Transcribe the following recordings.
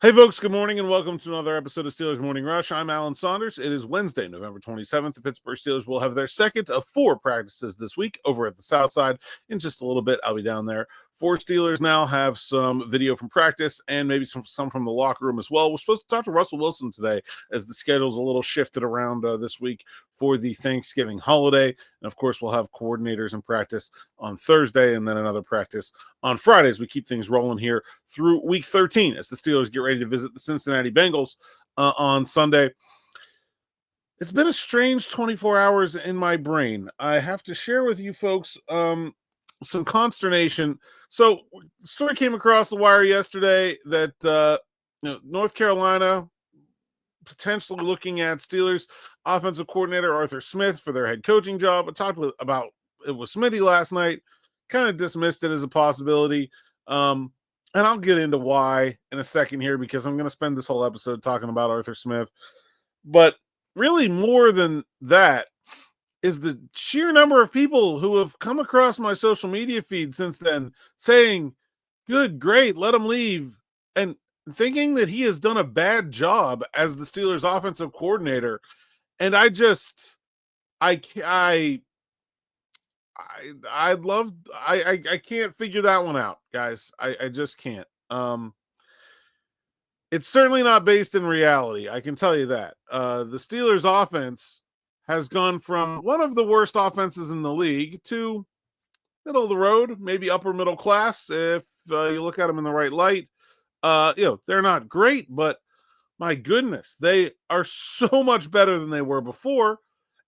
Hey, folks, good morning and welcome to another episode of Steelers Morning Rush. I'm Alan Saunders. It is Wednesday, November 27th. The Pittsburgh Steelers will have their second of 4 practices this week over at the South Side. In just a little bit, I'll be down there. 4 Steelers now have some video from practice and maybe some from the locker room as well. We're supposed to talk to Russell Wilson today as the schedule's a little shifted around this week for the Thanksgiving holiday. And, of course, we'll have coordinators in practice on Thursday and then another practice on Friday as we keep things rolling here through Week 13 as the Steelers get ready to visit the Cincinnati Bengals on Sunday. It's been a strange 24 hours in my brain. I have to share with you folks some consternation. So, story came across the wire yesterday that North Carolina potentially looking at Steelers offensive coordinator Arthur Smith for their head coaching job. I talked about it with Smitty last night, kind of dismissed it as a possibility. And I'll get into why in a second here because I'm going to spend this whole episode talking about Arthur Smith. But really more than that is the sheer number of people who have come across my social media feed since then saying, good, great, let him leave. And thinking that he has done a bad job as the Steelers offensive coordinator. And I can't figure that one out, guys. I just can't. It's certainly not based in reality. I can tell you that. The Steelers offense has gone from one of the worst offenses in the league to middle of the road, maybe upper middle class if you look at them in the right light. They're not great, but my goodness, they are so much better than they were before.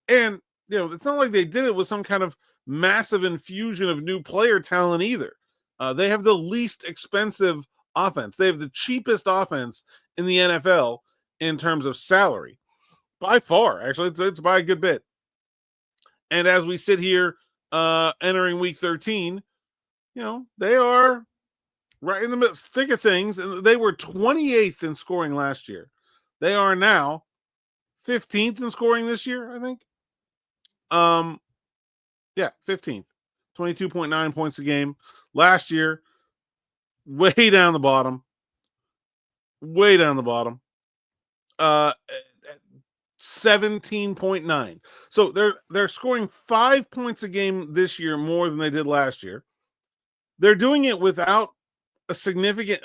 And, it's not like they did it with some kind of massive infusion of new player talent either. They have the least expensive offense. They have the cheapest offense in the NFL in terms of salary. By far, actually, it's by a good bit. And as we sit here entering Week 13, they are right in the thick of things. And they were 28th in scoring last year. They are now 15th in scoring this year, I think. 15th. 22.9 points a game. Last year, way down the bottom. 17.9. So they're scoring 5 points a game this year more than they did last year. They're doing it without a significant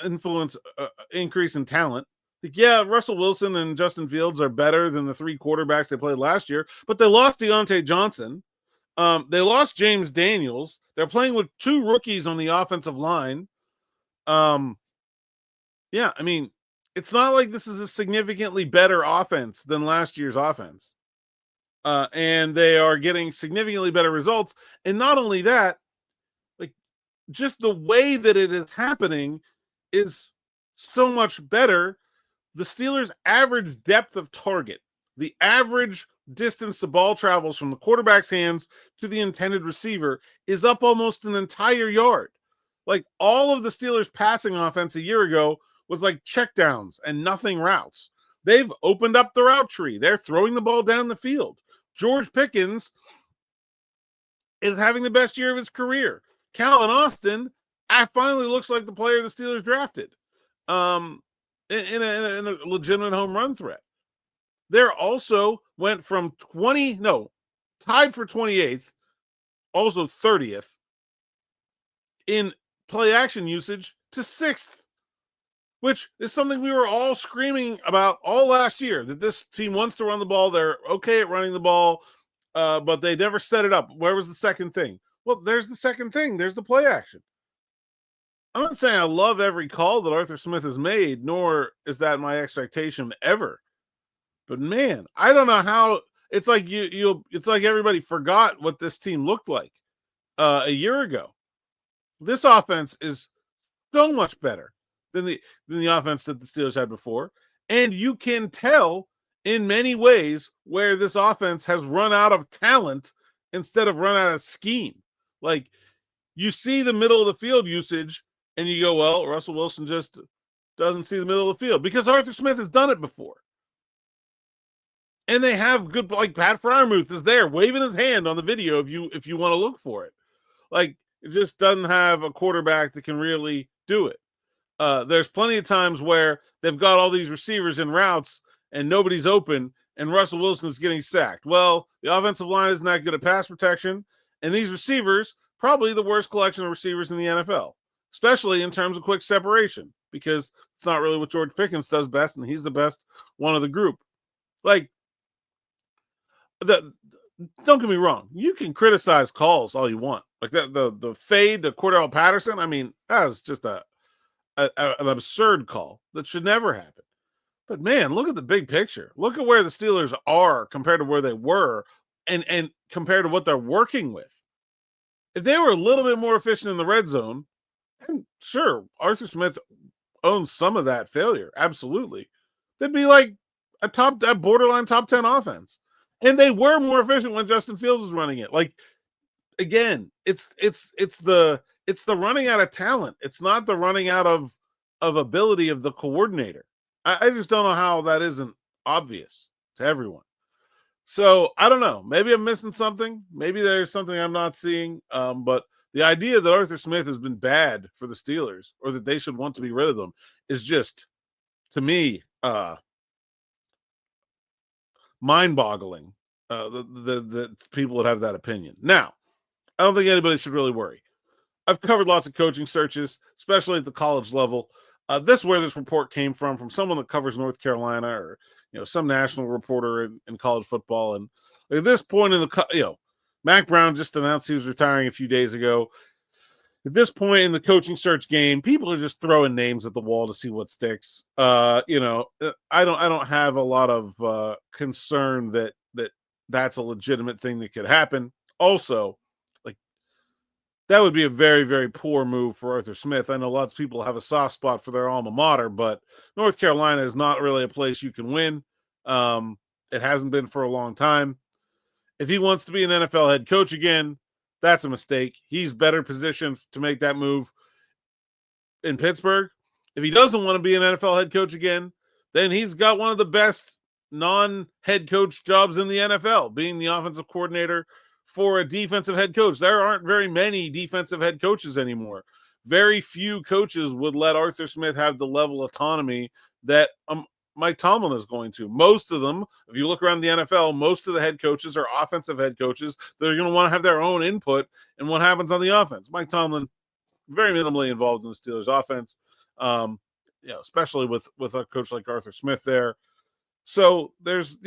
increase in talent. Russell Wilson and Justin Fields are better than the 3 quarterbacks they played last year, but they lost Deontay Johnson. They lost James Daniels. They're playing with 2 rookies on the offensive line. It's not like this is a significantly better offense than last year's offense. And they are getting significantly better results. And not only that, just the way that it is happening is so much better. The Steelers' average depth of target, the average distance the ball travels from the quarterback's hands to the intended receiver is up almost an entire yard. All of the Steelers' passing offense a year ago was like checkdowns and nothing routes. They've opened up the route tree. They're throwing the ball down the field. George Pickens is having the best year of his career. Calvin Austin finally looks like the player the Steelers drafted in a legitimate home run threat. They're also went from tied for 28th, also 30th in play action usage to 6th, which is something we were all screaming about all last year, that this team wants to run the ball. They're okay at running the ball, but they never set it up. Where was the second thing? Well, there's the second thing. There's the play action. I'm not saying I love every call that Arthur Smith has made, nor is that my expectation ever. But man, I don't know how it's like it's like everybody forgot what this team looked like a year ago. This offense is so much better than the offense that the Steelers had before. And you can tell in many ways where this offense has run out of talent instead of run out of scheme. You see the middle of the field usage and you go, well, Russell Wilson just doesn't see the middle of the field because Arthur Smith has done it before. And they have good, Pat Freiermuth is there waving his hand on the video if you want to look for it. It just doesn't have a quarterback that can really do it. There's plenty of times where they've got all these receivers in routes and nobody's open, and Russell Wilson is getting sacked. Well, the offensive line isn't that good at pass protection, and these receivers, probably the worst collection of receivers in the NFL, especially in terms of quick separation, because it's not really what George Pickens does best, and he's the best one of the group. Like, don't get me wrong, you can criticize calls all you want. Like that, the fade to Cordell Patterson, I mean, that was just an absurd call that should never happen. But man, look at the big picture. Look at where the Steelers are compared to where they were, and compared to what they're working with. If they were a little bit more efficient in the red zone, and sure, Arthur Smith owns some of that failure, absolutely, they'd be like a borderline top 10 offense. And they were more efficient when Justin Fields was running it. Like, again, it's the running out of talent. It's not the running out of ability of the coordinator. I just don't know how that isn't obvious to everyone. So I don't know. Maybe I'm missing something. Maybe there's something I'm not seeing. But the idea that Arthur Smith has been bad for the Steelers, or that they should want to be rid of them, is just, to me, mind-boggling. The people would have that opinion. Now, I don't think anybody should really worry. I've covered lots of coaching searches, especially at the college level. This is where this report came from someone that covers North Carolina, or some national reporter in college football. And at this point in the Mack Brown just announced he was retiring a few days ago. At this point in the coaching search game, people are just throwing names at the wall to see what sticks. I don't have a lot of concern that that's a legitimate thing that could happen. Also, that would be a very, very poor move for Arthur Smith. I know lots of people have a soft spot for their alma mater, but North Carolina is not really a place you can win. It hasn't been for a long time. If he wants to be an NFL head coach again, that's a mistake. He's better positioned to make that move in Pittsburgh. If he doesn't want to be an NFL head coach again, then he's got one of the best non-head coach jobs in the NFL, being the offensive coordinator for a defensive head coach. There aren't very many defensive head coaches anymore. Very few coaches would let Arthur Smith have the level of autonomy that Mike Tomlin is going to. Most of them, if you look around the NFL, most of the head coaches are offensive head coaches that are going to want to have their own input in what happens on the offense. Mike Tomlin, very minimally involved in the Steelers offense, especially with a coach like Arthur Smith there. So there's,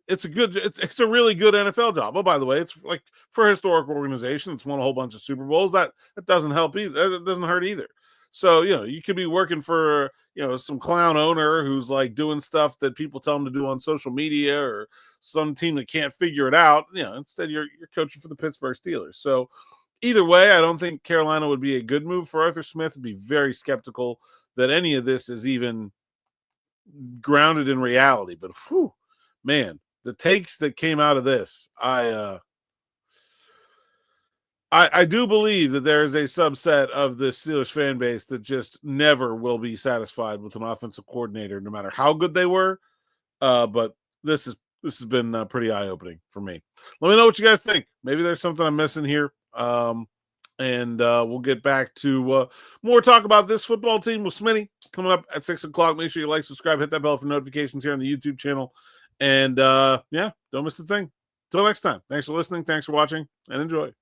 it's a really good NFL job. Oh, by the way, it's like, for a historic organization, it's won a whole bunch of Super Bowls. That doesn't help either. That doesn't hurt either. So, you could be working for, some clown owner who's like doing stuff that people tell him to do on social media, or some team that can't figure it out. Instead you're coaching for the Pittsburgh Steelers. So either way, I don't think Carolina would be a good move for Arthur Smith. I'd be very skeptical that any of this is even grounded in reality. But man, the takes that came out of this, I do believe that there is a subset of the Steelers fan base that just never will be satisfied with an offensive coordinator, no matter how good they were. But this has been pretty eye-opening for me. Let me know what you guys think. Maybe there's something I'm missing here. And we'll get back to more talk about this football team with Smitty coming up at 6:00. Make sure you like, subscribe, hit that bell for notifications here on the YouTube channel. And don't miss a thing. Until next time, thanks for listening, thanks for watching, and enjoy.